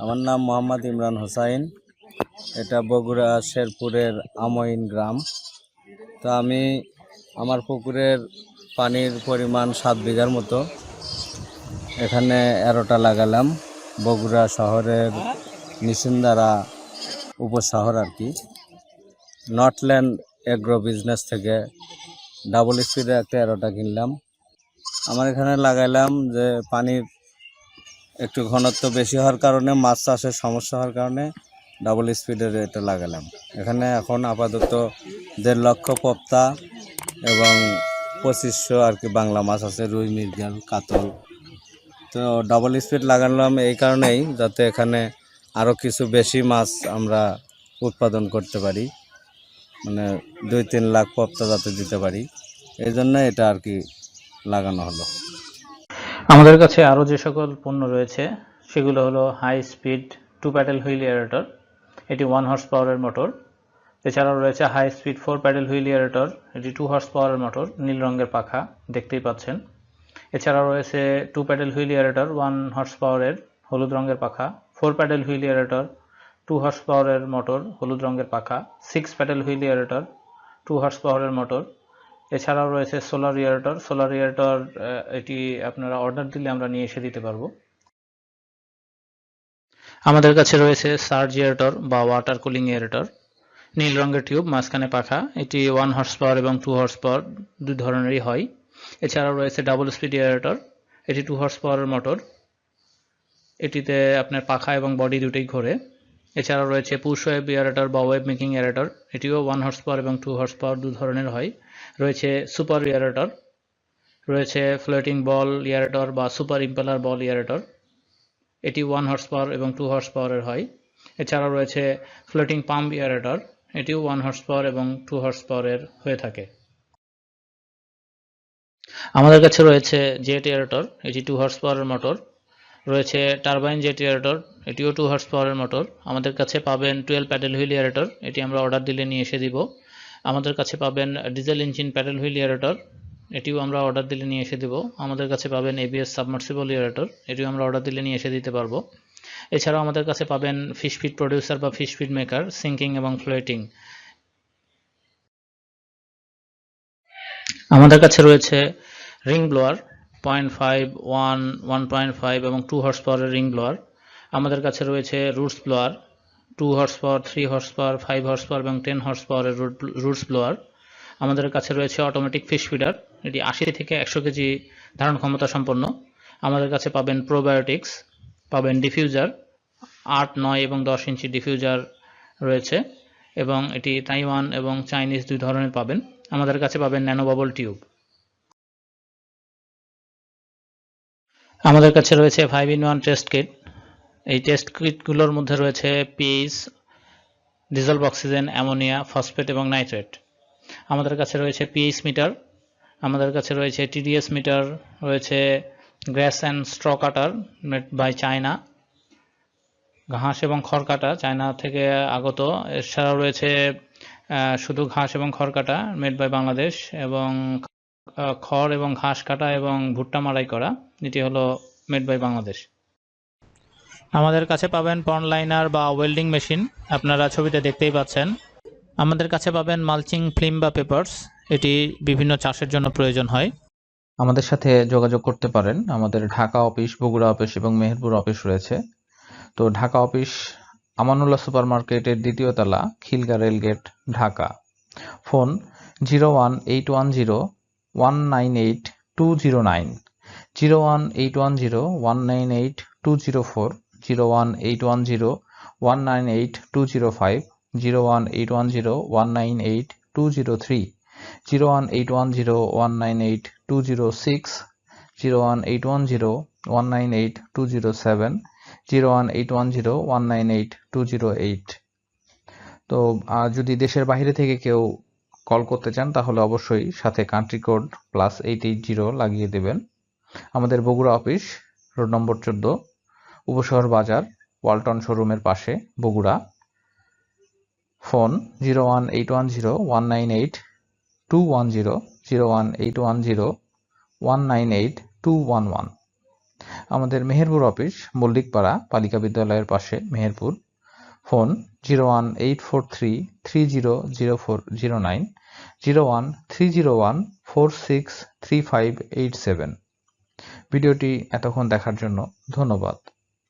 আমার নাম মোহাম্মদ ইমরান হোসাইন। এটা বগুড়া শেরপুরের আমইন গ্রাম। তো আমি আমার পুকুরের পানির পরিমাণ 7 বিঘার মতো। এখানে এরোটা লাগালাম বগুড়া শহরের নিশিন্দারা উপশহর আর কি, নর্থল্যান্ড এগ্রো বিজনেস থেকে ডাবল স্পিডে একটা এরোটা কিনলাম। আমার এখানে লাগাইলাম যে পানির একটু ঘনত্ব বেশি হওয়ার কারণে, মাছ চাষের সমস্যা হওয়ার কারণে ডাবল স্পিডের এটা লাগালাম। এখানে এখন আপাতত 1.5 লক্ষ পপ্তা এবং 2500 আর কি বাংলা মাছ আছে, রুই, মৃগেল, কাতল। তো ডাবল স্পিড লাগালাম এই কারণেই যাতে এখানে আরও কিছু বেশি মাছ আমরা উৎপাদন করতে পারি, মানে 2-3 লাখ পপ্তা যাতে দিতে পারি, এই জন্য এটা আর কি লাগানো হলো। আমাদের কাছে আরও যে সকল পণ্য রয়েছে সেগুলো হলো high speed 2 paddle wheel aerator, এটি 1 হর্স পাওয়ারের মোটর। এছাড়াও রয়েছে high speed 4 paddle wheel aerator, এটি 2 হর্স পাওয়ারের মোটর, নীল রঙের পাখা দেখতেই পাচ্ছেন। এছাড়াও রয়েছে 2 প্যাডেল হুইল এয়ারেটর 1 হর্স পাওয়ারের, হলুদ রঙের পাখা। 4 প্যাডেল হুইল এয়ারেটর 2 হর্স পাওয়ারের মোটর, হলুদ রঙের পাখা। 6 প্যাডেল হুইল এয়ারেটর 2 হর্স পাওয়ারের মোটর। এছাড়াও রয়েছে সোলার এয়ারেটর, এটি আপনারা অর্ডার দিলে আমরা নিয়ে এসে দিতে পারবো। আমাদের কাছে রয়েছে সার্জ এয়ারেটর বা ওয়াটার কুলিং এয়ারেটর, নীল রঙের টিউব, মাঝখানে পাখা। এটি 1 হর্স পাওয়ার এবং 2 হর্স পাওয়ার দুই ধরনেরই হয়। এছাড়াও রয়েছে ডাবল স্পিড এয়ারেটর, এটি 2 হর্স পাওয়ারের মোটর, এটিতে আপনার পাখা এবং বডি দুটোই ঘোরে। এছাড়াও রয়েছে পুশ ওয়েভ এয়ারেটর বা ওয়েভ মেকিং এয়ারেটর, এটিও 1 হর্স পাওয়ার এবং 2 হর্স পাওয়ার দু ধরনের হয়। রয়েছে সুপার এয়ারেটর, রয়েছে ফ্লোটিং বল এয়ারেটর বা সুপার ইম্পেলার বল এয়ারেটর, এটি 1 হর্স পাওয়ার এবং 2 হর্স পাওয়ারের হয়। এছাড়াও রয়েছে ফ্লোটিং পাম্প এয়ারেটর, এটিও 1 হর্স পাওয়ার এবং 2 হর্স পাওয়ারের হয়ে থাকে। আমাদের কাছে রয়েছে জেট এয়ারেটর, এটি 2 হর্স পাওয়ারের মোটর। রয়েছে টারবাইন জেট এয়ারেটর, এটিও 2 হর্স পাওয়ারের মোটর। আমাদের কাছে পাবেন 12 প্যাডেল হুইল এয়ারেটর, এটি আমরা অর্ডার দিলে নিয়ে এসে দিব। আমাদের কাছে পাবেন diesel engine pedal wheel aerator, এটিও আমরা অর্ডার দিলে নিয়ে এসে দেব। আমাদের কাছে পাবেন এবিএস সাবমার্সিবল এয়ারেটর, এটিও আমরা অর্ডার দিলে নিয়ে এসে দিতে পারবো। এছাড়াও আমাদের কাছে পাবেন ফিশ ফিড প্রডিউসার বা ফিশ ফিড মেকার, সিঙ্কিং এবং ফ্লোটিং। আমাদের কাছে রয়েছে রিং ব্লোয়ার 0.5, 1, 1.5 এবং 2 হর্স পাওয়ারের রিং ব্লোয়ার। আমাদের কাছে রয়েছে roots blower 2 horse power, 3 horse power, 5 horse power এবং 10 হর্স পাওয়ারের রুটস ব্লোয়ার। আমাদের কাছে রয়েছে অটোমেটিক ফিশ ফিডার, এটি 80 থেকে 100 কেজি ধারণ ক্ষমতা সম্পন্ন। আমাদের কাছে পাবেন প্রোবায়োটিক্স, পাবেন ডিফিউজার 8, 9 এবং 10 ইঞ্চি ডিফিউজার রয়েছে, এবং এটি তাইওয়ান এবং চাইনিজ দুই ধরনের পাবেন। আমাদের কাছে পাবেন ন্যানো বাবল টিউব। আমাদের কাছে রয়েছে 5-in-1 টেস্ট কিট। এই টেস্ট কিটগুলোর মধ্যে রয়েছে pH, dissolved oxygen, ammonia, phosphate এবং নাইট্রেট। আমাদের কাছে রয়েছে পিএইচ মিটার, আমাদের কাছে রয়েছে টিডিএস মিটার, রয়েছে grass and straw cutter made by China, ঘাস এবং খড় কাটা চায়না থেকে আগত। এছাড়াও রয়েছে শুধু ঘাস এবং খড় কাটা মেড বাই বাংলাদেশ, এবং খড় এবং ঘাস কাটা এবং ভুট্টা মাড়াই করা, এটি হলো মেড বাই বাংলাদেশ। আমাদের কাছে পাবেন পন্ড লাইনার বা ওয়েল্ডিং মেশিন, আপনারা ছবিতে দেখতেই পাচ্ছেন। আমাদের কাছে পাবেন মালচিং ফিল্ম বা পেপারস, এটি বিভিন্ন চাষের জন্য প্রয়োজন হয়। আমাদের সাথে যোগাযোগ করতে পারেন। আমাদের ঢাকা অফিস, বগুড়া অফিস এবং মেহেরপুর অফিস রয়েছে। তো ঢাকা অফিস আমানুল্লাহ সুপার মার্কেটের 2য় তলা, খিলগা রেলগেট, ঢাকা। ফোন 01810198209, 01810198204, 01810198205, 01810198203, 01810198206, 01810198207, 01810198208। তো যদি দেশের বাইরে থেকে কেউ কল করতে চান তাহলে অবশ্যই সাথে কান্ট্রি কোড +880 লাগিয়ে দেবেন। আমাদের বগুড়া অফিস রোড নম্বর 14, উপশহর বাজার, ওয়ালটন শোরুমের পাশে, বগুড়া। ফোন 01810198210, 01810198211। আমাদের মেহেরপুর অফিস মল্লিকপাড়া বালিকা বিদ্যালয়ের পাশে, মেহেরপুর। ফোন 01843300409, 01301463587। ভিডিওটি এতক্ষণ দেখার জন্য ধন্যবাদ।